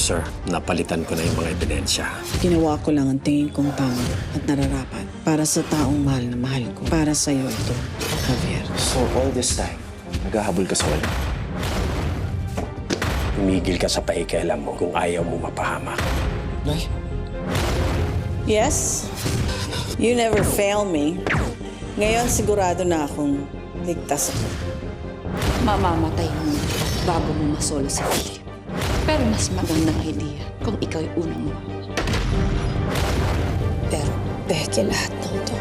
sir. Napalitan ko na yung mga ebidensya. Ginawa ko lang ang tingin kong tama at nararapat para sa taong mahal na mahal ko. Para sa'yo ito, Javier. So all this time, naghahabol ka sa wala. Tumigil ka sa paikialam mo kung ayaw mo mapahamak. Nay? Yes, you never fail me. Ngayon sigurado na akong ligtas ako. Mamamatay mo bago mo masolo si Philip. Pero mas magandang idea kung ikaw ay unang mawawala. Pero, Becky, lahat ng to,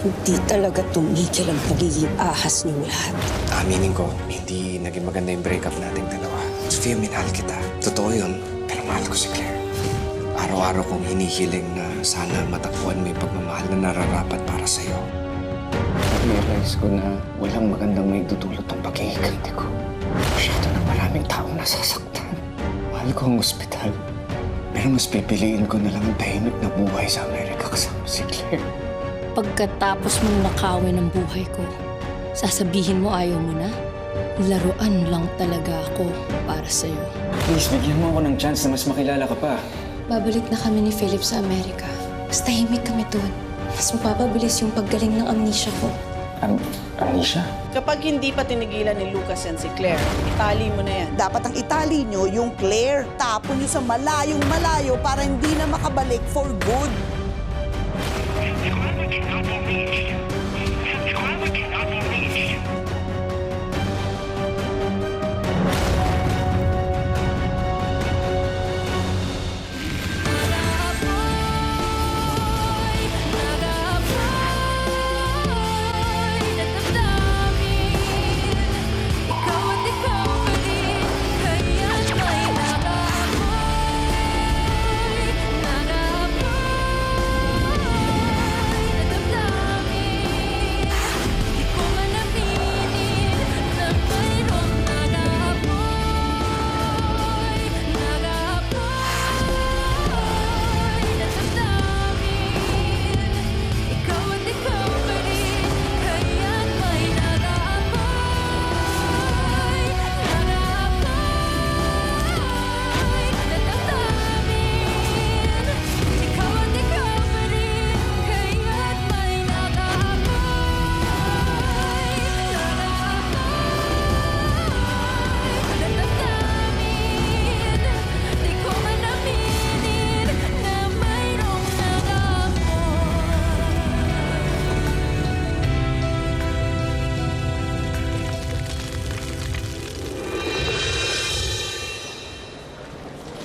hindi talaga tumigil ang pagiging ahas niyong lahat. Aminin ko, hindi naging maganda yung breakup nating dalawa. Sofia, minahal kita. Totoo yun, pero mahal ko si Claire. Araw-araw kong hinihiling na sana matakbuhan mo yung pagmamahal na nararapat para sa'yo. Na-realize ko na walang magandang may dudulot ang paghihiganti ko. Masyado na maraming taong nasasaktan. Mahal ko ang ospital. Pero mas pipiliin ko na lang ang tahimik na buhay sa Amerika kasama si Claire. Pagkatapos mong nakawin ng buhay ko, sasabihin mo ayaw mo na? Laruan lang talaga ako para sa'yo. Please, bigyan mo ako ng chance na mas makilala ka pa. Babalik na kami ni Philip sa Amerika. Mas tahimik kami doon. Mas mapapabilis yung paggaling ng amnesia ko. Anisha? Kapag hindi pa tinigilan ni Lucas and si Claire, itali mo na yan. Dapat ang itali nyo yung Claire. Tapon nyo sa malayong malayo para hindi na makabalik for good.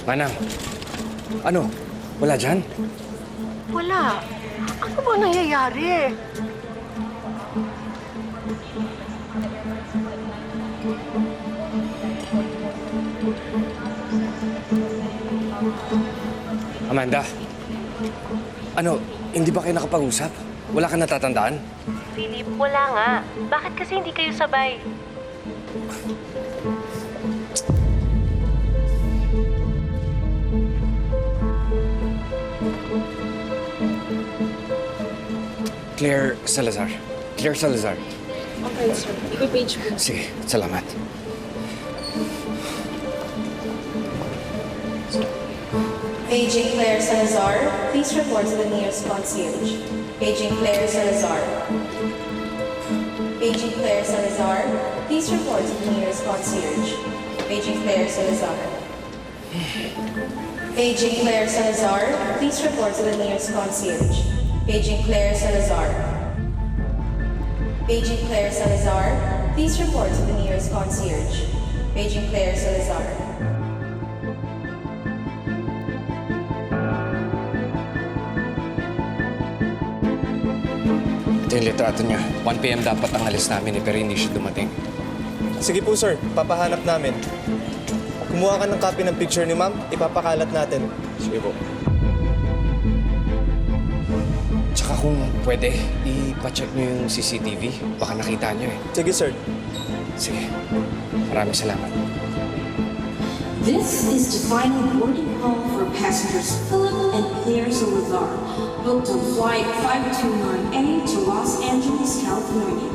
Manang, ano? Wala dyan? Wala. Ano ba nangyayari? Amanda, ano, hindi ba kayo nakapag-usap? Wala ka natatandaan? Philip, wala nga. Bakit kasi hindi kayo sabay? Claire Salazar. Claire Salazar. Okay, sir. Ipipage ko. Sige, salamat. Paging Claire Salazar, please report to the nearest concierge. Paging Claire Salazar. Paging Claire Salazar, please report to the nearest concierge. Paging Claire Salazar. Paging Claire Salazar, please report to the nearest concierge. Paging Claire Salazar. Paging Claire Salazar, please report to the nearest concierge. Paging Claire Salazar. Ito yung litrato niya. 1 p.m. dapat ang alis namin pero hindi siya dumating. Sige po, sir. Papahanap namin. Kumuha ka ng copy ng picture ni ma'am, ipapakalat natin. Sige po. Tsaka kung pwede, ipacheck niyo yung CCTV. Baka nakita niyo eh. Sige, sir. Sige. Maraming salamat. This is the final boarding call for passengers Philip and Claire Salazar, booked on flight 529A to Los Angeles, California.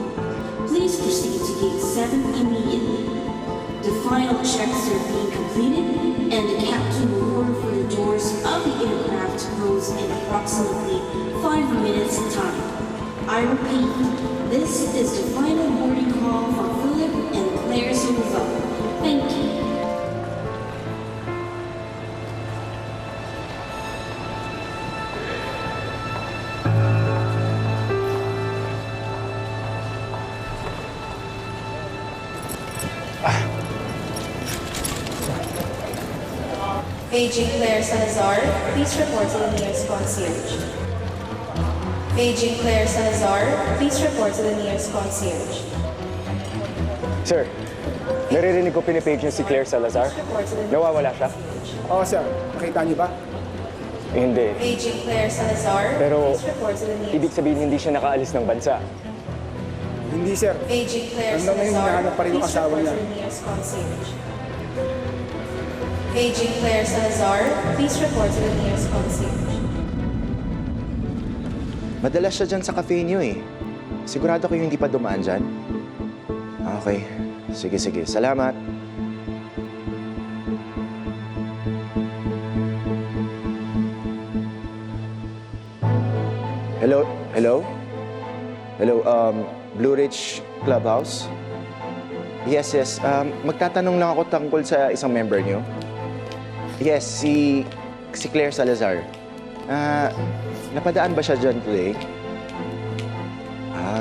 Please proceed to gate 7 immediately. The final checks are being completed and the captain will order for the doors of the aircraft to close in approximately 5 minutes time. I repeat, this is the final boarding call for Philip and Claire Salazar. Thank you. Aging Claire Salazar, please report to the nearest concierge. Aging Claire Salazar, please report to the nearest concierge. Sir, naririnig ko pinipage niyo si Claire Salazar. Nawawala siya? Oo, sir. Nakita niyo ba? Eh, hindi. Aging Claire Salazar, Pero, please report to the nearest. ibig sabihin hindi siya nakaalis ng bansa. Hindi, sir. Aging Claire Hanggang ngayon, Salazar, hinahanap pa rin yung please asawa report niya. to the nearest concierge. Aging Claire Salazar, please report to the nearest concierge. Madalas siya dyan sa cafe niyo eh. Sigurado kayo hindi pa dumaan dyan? Okay. Sige. Salamat. Hello, Blue Ridge Clubhouse? Yes. Magtatanong lang ako tungkol sa isang member niyo. Yes, si Claire Salazar. Napadaan ba siya dyan today?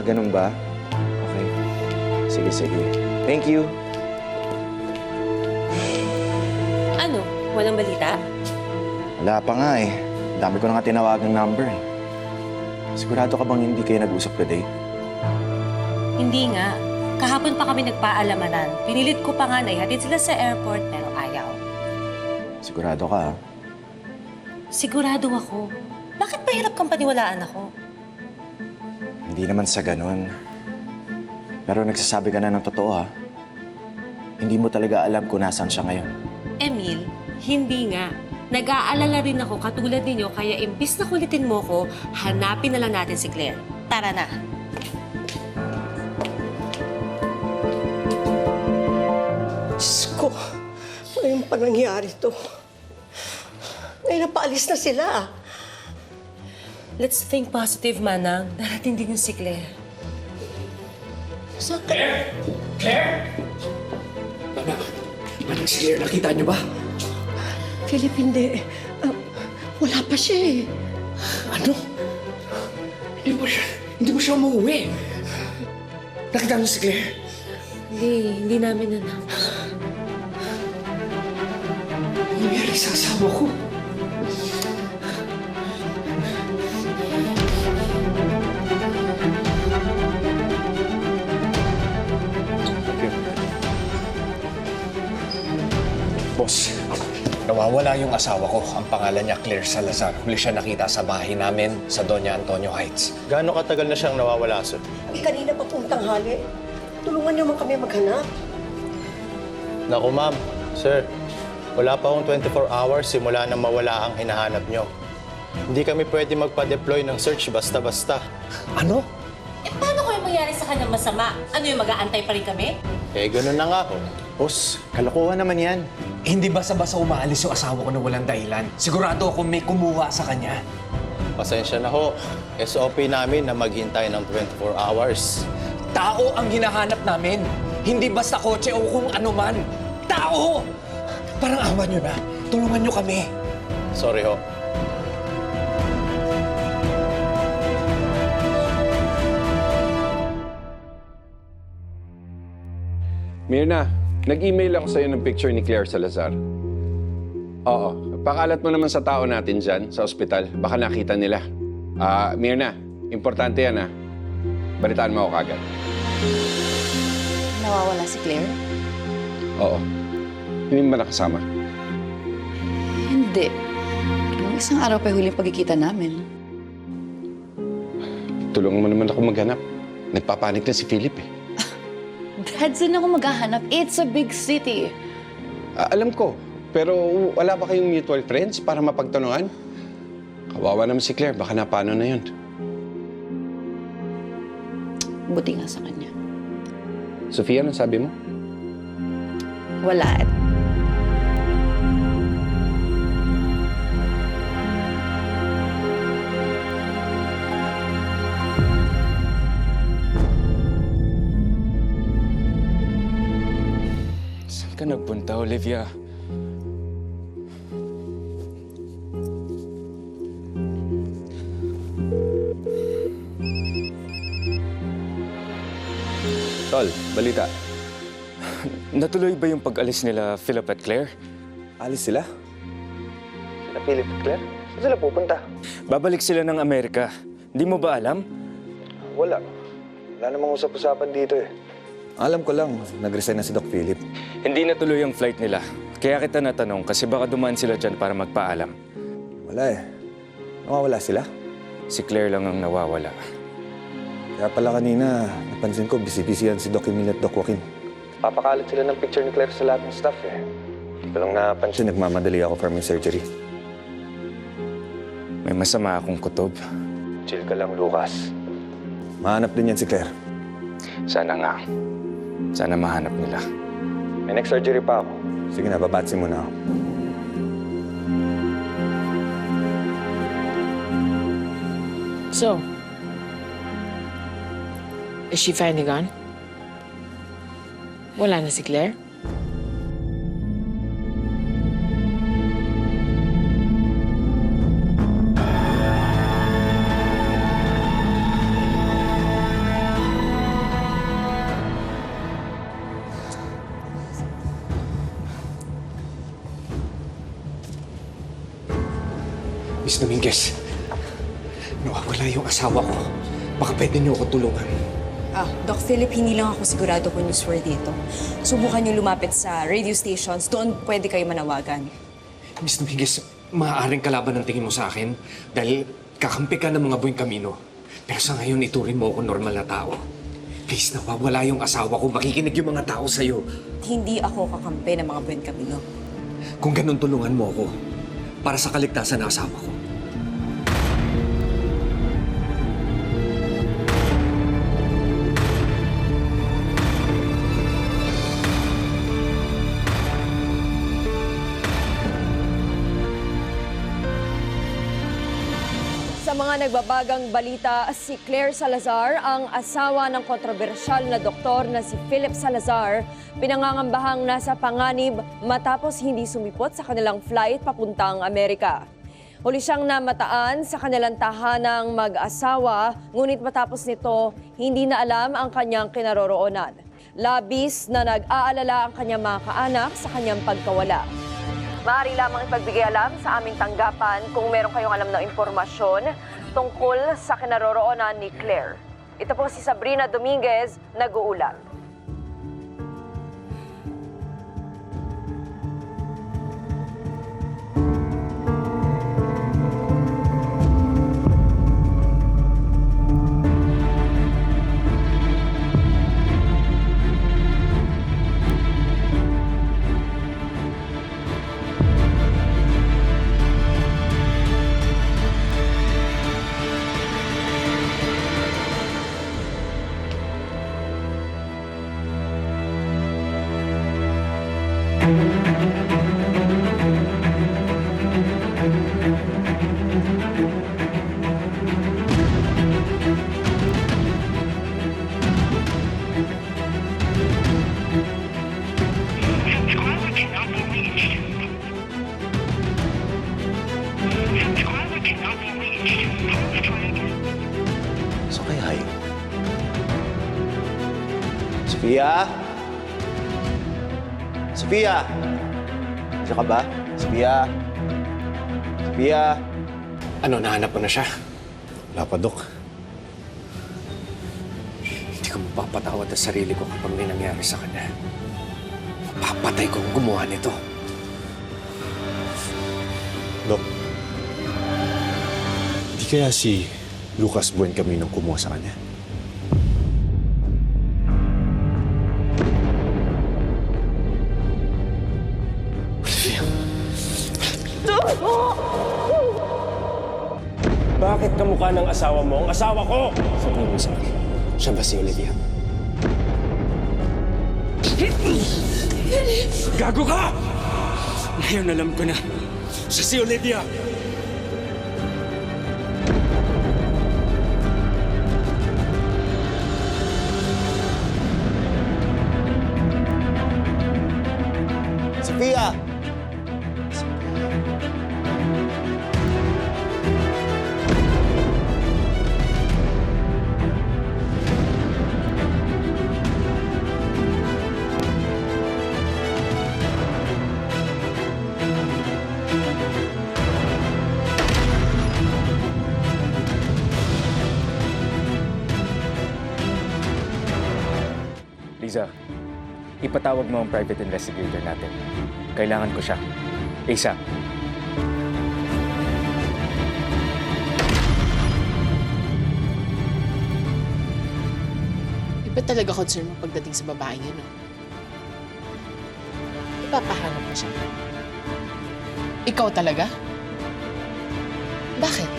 Ganun ba? Okay. Sige. Thank you. Ano? Walang balita? Wala pa nga eh. Dami ko na nga tinawagang number eh. Sigurado ka bang hindi kayo nag-usap today? Hindi nga. Kahapon pa kami nagpaalamanan. Pinilit ko pa nga na ihatid sila sa airport pero ayaw. Sigurado ka ha? Sigurado ako. Bakit mahirap kang paniwalaan ako? Hindi naman sa ganun. Pero nagsasabi ka na ng totoo ha? Hindi mo talaga alam kung nasaan siya ngayon. Emil, hindi nga. Nag-aalala rin ako katulad ninyo kaya imbis na kulitin mo ko, hanapin na lang natin si Claire. Tara na. Diyos ko, ngayon pa nangyari to. Ngayon napaalis na sila. Let's think positive, Manang. Darating din yung si Claire. Saan ka? Claire! Manang si Claire, nakita niyo ba? Philip, hindi. Wala pa siya eh. Ano? Hindi mo siya umuwi. Nakita niyo si Claire? Hindi namin alam. Ano nangyari sa asawa ko? Boss, nawawala yung asawa ko. Ang pangalan niya Claire Salazar. Huli siya nakita sa bahay namin sa Doña Antonio Heights. Gaano katagal na siyang nawawala, sir? Kanina pa pong tanghali. Tulungan niyo man kami maghanap. Naku, ma'am. Sir, wala pa akong 24 hours simula nang mawala ang hinahanap niyo. Hindi kami pwede magpa-deploy ng search basta-basta. Ano? Eh, paano kung yung mangyari sa kanya masama? Ano yung mag-aantay pa rin kami? Eh, ganun na nga ho. Boss, kalokohan naman yan. Hindi basta-basta umaalis yung asawa ko na walang dahilan. Sigurado ako may kumuha sa kanya. Pasensya na ho. SOP namin na maghintay ng 24 hours. Tao ang hinahanap namin. Hindi basta kotse o kung ano man. Tao! Parang awa nyo na. Tulungan nyo kami. Sorry ho. Mirna, nag-email ako sa'yo ng picture ni Claire Salazar. Oo, pakalat mo naman sa tao natin dyan, sa ospital. Baka nakita nila. Mirna, importante yan Balitaan mo ako kagad. Nawawala si Claire? Oo. Hindi mo ba nakasama? Hindi. Nung isang araw pa huling pagkikita namin. Tulungan mo naman ako maghanap. Nagpapanik na si Philip Dad, saan ako maghahanap? It's a big city. Alam ko. Pero wala ba kayong mutual friends para mapagtanungan? Kawawa naman si Claire. Baka napano na yun. Buti nga sa kanya. Sofia, anong sabi mo? Wala. nagpunta, Olivia? Tol, balita. Natuloy ba yung pag-alis nila Philip at Claire? Alis sila? Sila Philip at Claire? Saan sila pupunta? Babalik sila ng Amerika. Hindi mo ba alam? Wala. Wala namang usap-usapan dito eh. Alam ko lang, nag-resign na si Doc Philip. Hindi natuloy ang flight nila. Kaya kita natanong kasi baka dumaan sila dyan para magpaalam. Wala eh. Nawawala sila? Si Claire lang ang nawawala. Kaya pala kanina, napansin ko, busy-busy yan si Doc Emil at Doc Joaquin. Papakalat sila ng picture ni Claire sa lahat ng staff eh. Hindi ko lang napansin, nagmamadali ako for my surgery. May masama akong kutob. Chill ka lang, Lucas. Mahanap din yan si Claire. Sana nga. Sana mahanap nila. May next surgery pa ako. Sige na, babatsin mo na ako. So, is she finally gone? Wala na si Claire? Miss Dominguez, nawawala yung asawa ko. Baka pwede niyo ako tulungan. Doc Philip, hindi lang ako sigurado kung newsworthy ito. Subukan niyo lumapit sa radio stations. Doon pwede kayo manawagan. Miss Dominguez, maaaring kalaban ang tingin mo sa akin dahil kakampi ka ng mga buwing kamino. Pero sa ngayon, iturin mo ako normal na tao. Please, nawawala yung asawa ko. Makikinig yung mga tao sa'yo. Hindi ako kakampi ng mga buwan kamino. Kung ganun, tulungan mo ako para sa kaligtasan ng asawa ko. Sa mga nagbabagang balita, si Claire Salazar, ang asawa ng kontrobersyal na doktor na si Philip Salazar, pinangangambahang nasa panganib matapos hindi sumipot sa kanilang flight papuntang Amerika. Huli siyang namataan sa kanilang tahanang mag-asawa, ngunit matapos nito, hindi na alam ang kanyang kinaroroonan. Labis na nag-aalala ang kanyang mga kaanak sa kanyang pagkawala. Maaari lamang ipagbigay alam sa aming tanggapan kung meron kayong alam na impormasyon tungkol sa kinaroroonan ni Claire. Ito po si Sabrina Dominguez, nag-uulat. So kaya yun? Sophia? Sophia? Diyan ka ba? Sophia? Sophia? Ano, nahanap mo na siya? Wala pa, Dok. Hindi ko mapapatawad ang sarili ko kapag may nangyari sa kanya. Mapapatay ko ang gumawa nito. Dok, di kaya si Lucas Buencamino kumuha sa kanya? Bakit kamukha ng asawa mo ang asawa ko? Sabihin mo sa akin, siya ba si Olivia? Gago ka! Ngayon alam ko na, siya si Olivia! Liza, ipatawag mo ang private investigator natin. Kailangan ko siya. ASAP. Iba talaga concern mo pagdating sa babaeng yun, no? Ipapahanap mo siya. Ikaw talaga? Bakit?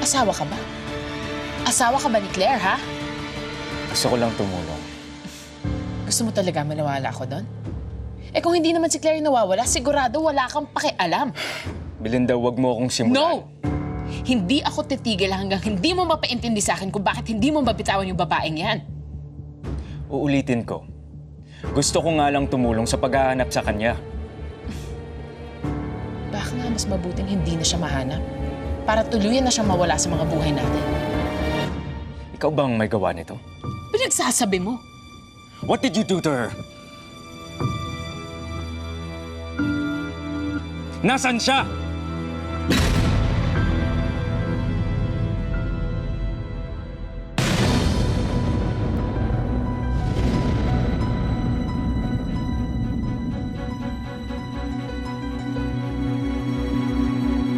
Asawa ka ba? Asawa ka ba ni Claire, ha? Gusto ko lang tumulong. Gusto mo talaga manawala ako doon? Eh kung hindi naman si Claire nawawala, sigurado wala kang pakialam. Belinda, wag mo akong simulan. No! Hindi ako titigil hanggang hindi mo mapaintindi sa akin kung bakit hindi mo mabitawan yung babaeng yan. Uulitin ko. Gusto ko nga lang tumulong sa paghahanap sa kanya. Baka nga mas mabuting hindi na siya mahanap para tuluyan na siyang mawala sa mga buhay natin. Ikaw bang may gawa nito? Pinagsasabi mo. What did you do to her? Nasaan siya?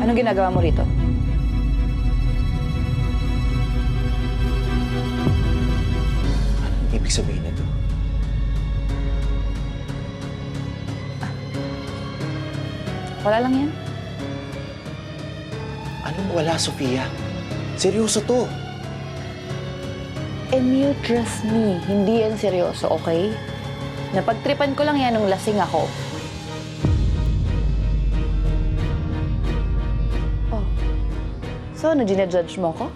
Anong ginagawa mo rito? Anong ibig sabihin nito? Wala lang yan. Anong wala, Sofia? Seryoso to. Emil, trust me, hindi yan seryoso, okay? Napagtripan ko lang yan nung lasing ako. Oh. So, ginajudge mo ko?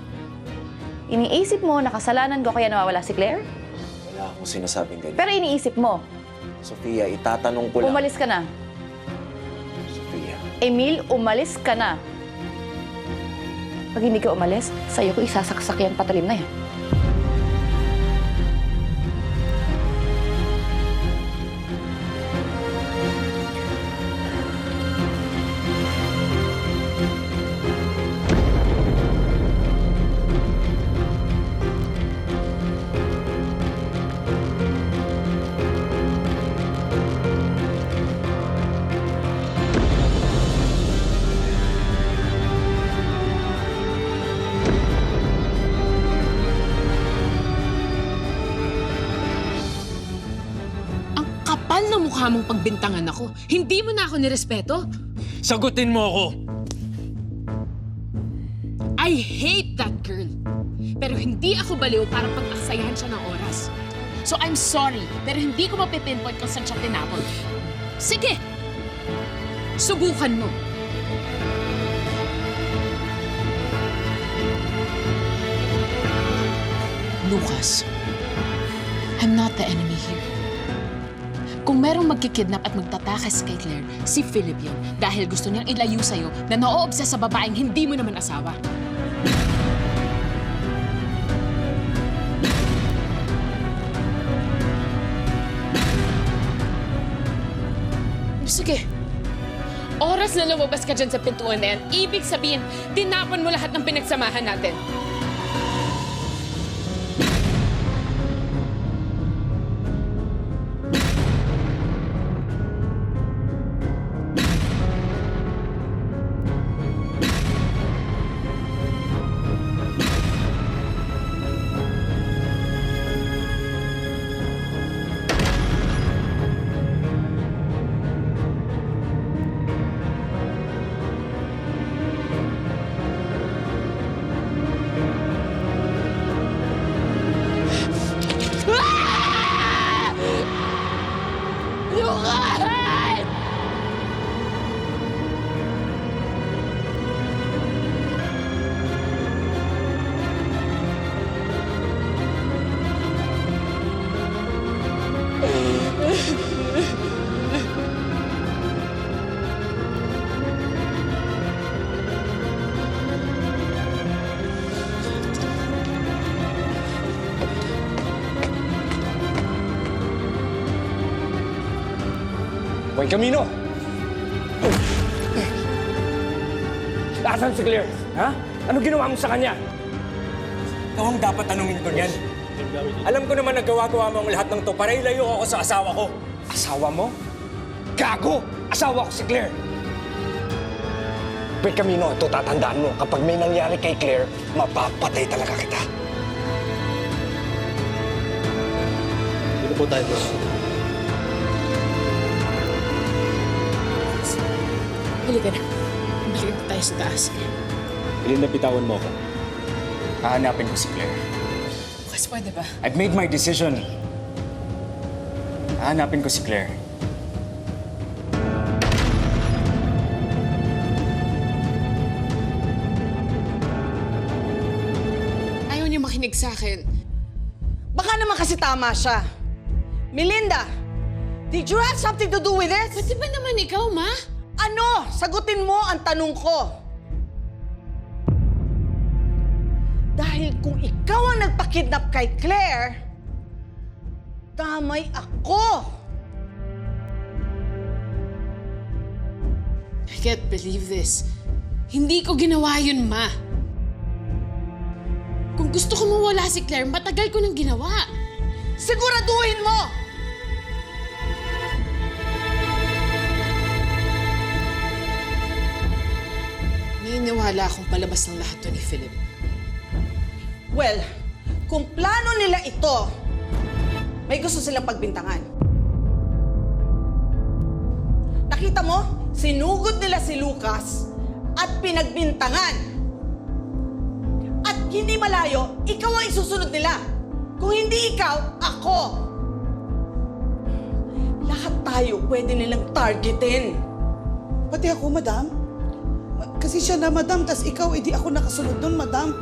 Iniisip mo na kasalanan ko kaya nawawala si Claire? Wala akong sinasabing ganyan. Pero iniisip mo, Sofia, itatanong ko lang. umalis ka na. Sofia. Emil, umalis ka na. Pag hindi ka umalis, sa'yo ko isasaksak yung patalim na yan. Kapal na mukha mong pagbintangan ako. Hindi mo na ako nirespeto. Sagutin mo ako! I hate that girl. Pero hindi ako baliw para pag-aksayahan siya ng oras. So I'm sorry, pero hindi ko mapipinpoint kung saan siya tinapon. Sige! Subukan mo. Lucas, I'm not the enemy here. Kung merong magkikidnap at magtatakas kay Claire, si Philip yun. Dahil gusto niyang ilayo sa'yo na na-o-obsess sa babaeng hindi mo naman asawa. Sige. Oras na lumabas ka dyan sa pintuan na yan, ibig sabihin, tinapon mo lahat ng pinagsamahan natin. Buen Camino! Asan si Claire? Ha? Ano ginawa mo sa kanya? Ikaw ang dapat tanungin ko niyan. Alam ko naman na gawa-gawa mo ang lahat ng to para ilayo ako sa asawa ko. Asawa mo? Gago! Asawa ko si Claire! Boy Camino, ito tatandaan mo. Kapag may nangyari kay Claire, mapapatay talaga kita. Dito po tayo, boss. Halika na. Balik na tayo sa taas. Melinda, bitawan mo ako. Hahanapin ko si Claire. Bukas pwede ba? I've made my decision. Hahanapin ko si Claire. Ayaw niyo makinig sa akin. Baka naman kasi tama siya. Melinda, did you have something to do with this? Pwede ba naman ikaw, Ma? Ano? Sagutin mo ang tanong ko. Dahil kung ikaw ang nagpakidnap kay Claire, damay ako. I can't believe this. Hindi ko ginawa yun, Ma. Kung gusto ko mawala si Claire, matagal ko nang ginawa. Siguraduhin mo! Naniniwala akong palabas ng lahat to ni Philip. Well, kung plano nila ito, may gusto silang pagbintangan. Nakita mo, sinugod nila si Lucas at pinagbintangan. At hindi malayo, ikaw ang isusunod nila. Kung hindi ikaw, ako. Lahat tayo pwede nilang targetin. Pati ako, madam. Kasi siya na, madam, tas ikaw, edi ako nakasunod doon, madam.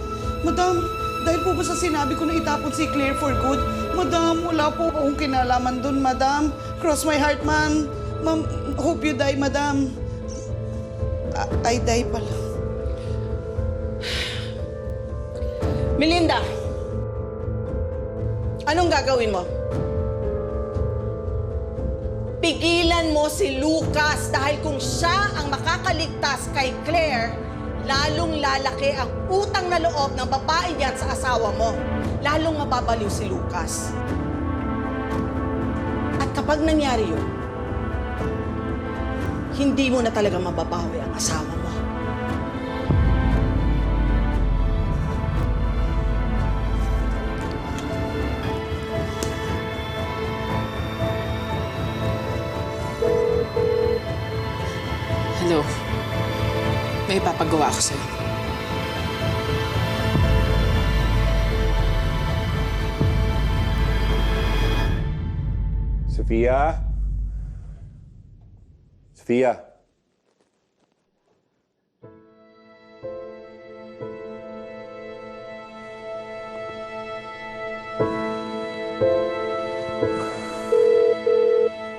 Madam, dahil po ba sa sinabi ko na itapon si Claire for good? Madam, wala po akong kinalaman doon, madam. Cross my heart, ma'am. Ma'am, hope you die, madam. I die pala. Melinda, anong gagawin mo? Pigilan mo si Lucas dahil kung siya ang makakaligtas kay Claire, lalong lalaki ang utang na loob ng babae niyan sa asawa mo. Lalong mababaliw si Lucas. At kapag nangyari yun, hindi mo na talaga mababawi ang asawa mo. Hello. May ipapagawa ako sa'yo. Sofia? Sofia?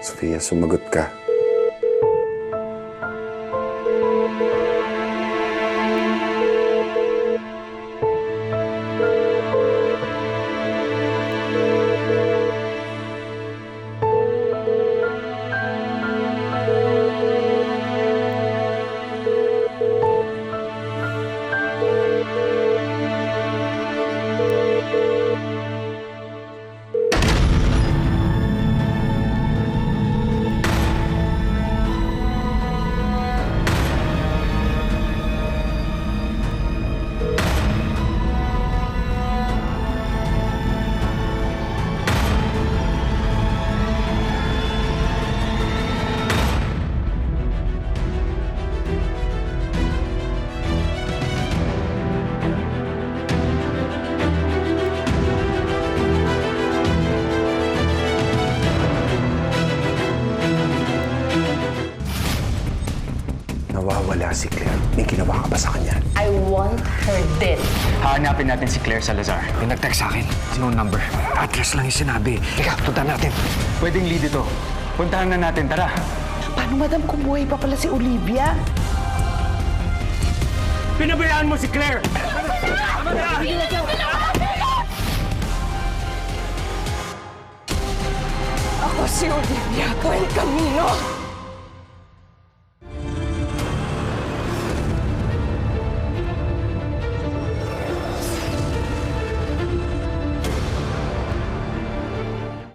Sofia, sumagot ka. Nawawala si Claire. May ginawa ka ba sa kanya? I want her dead. Hahanapin natin si Claire Salazar. May nag-text sa akin. No number. Address lang yung sinabi. Teka, punta natin. Pwedeng lead ito. Puntahan na natin, tara. Paano, madam, kung buhay pa pala si Olivia? Pinabayaan mo si Claire! Ako si Olivia Buen Camino.